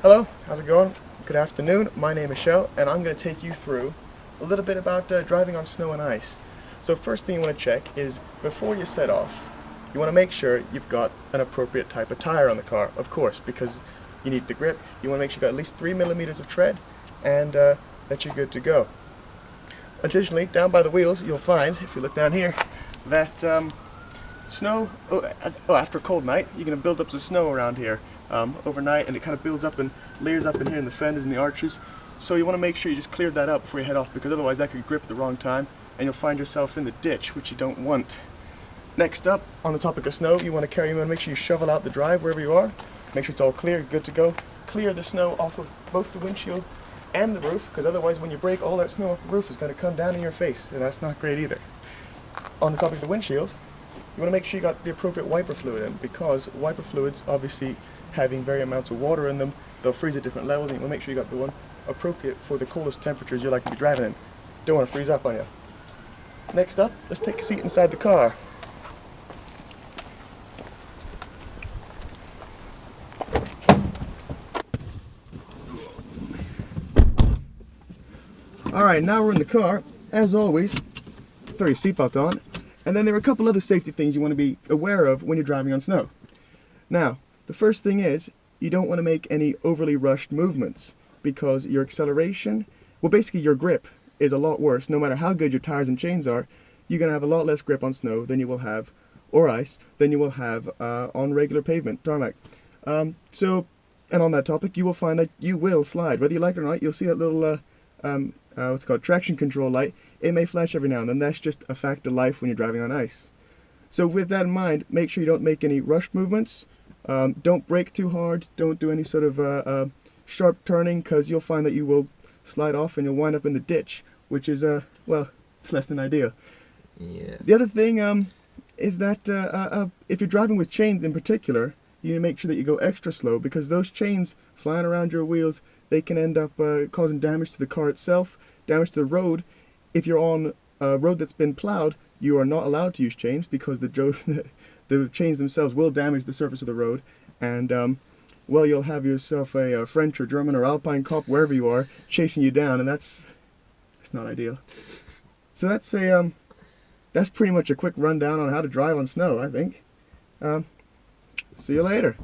Hello, how's it going? Good afternoon, my name is Kjell, and I'm going to take you through a little bit about driving on snow and ice. So first thing you want to check is, before you set off, you want to make sure you've got an appropriate type of tire on the car, of course, because you need the grip. You want to make sure you've got at least 3 millimeters of tread, and that you're good to go. Additionally, down by the wheels, you'll find, if you look down here, that snow, after a cold night, you're going to build up some snow around here overnight, and it kind of builds up and layers up in here in the fenders and the arches. So you want to make sure you just clear that up before you head off, because otherwise that could grip at the wrong time and you'll find yourself in the ditch, which you don't want. Next up, on the topic of snow, you want to make sure you shovel out the drive wherever you are. Make sure it's all clear, good to go. Clear the snow off of both the windshield and the roof, because otherwise when you brake, all that snow off the roof is going to come down in your face, and that's not great either. On the topic of the windshield, you want to make sure you got the appropriate wiper fluid in, because wiper fluids, obviously having varying amounts of water in them, they'll freeze at different levels, and you want to make sure you got the one appropriate for the coldest temperatures you're likely to be driving in. Don't want to freeze up on you. Next up, let's take a seat inside the car. Alright, now we're in the car. As always, throw your seatbelt on. And then there are a couple other safety things you want to be aware of when you're driving on snow. Now, the first thing is, you don't want to make any overly rushed movements, because your acceleration, well, basically your grip is a lot worse. No matter how good your tires and chains are, you're going to have a lot less grip on snow than you will have, or ice, than you will have on regular pavement, tarmac. And on that topic, you will find that you will slide. Whether you like it or not, you'll see that little what's called traction control light. It may flash every now and then. That's just a fact of life when you're driving on ice. So with that in mind, make sure you don't make any rushed movements. Don't brake too hard. Don't do any sort of sharp turning, because you'll find that you will slide off and you'll wind up in the ditch, which is, well, it's less than ideal. Yeah. The other thing is that if you're driving with chains in particular, you need to make sure that you go extra slow, because those chains flying around your wheels, they can end up causing damage to the car itself, damage to the road. If you're on a road that's been plowed, you are not allowed to use chains, because the chains themselves will damage the surface of the road, and well, you'll have yourself a French or German or Alpine cop, wherever you are, chasing you down, and that's not ideal. So that's pretty much a quick rundown on how to drive on snow, I think. See you later.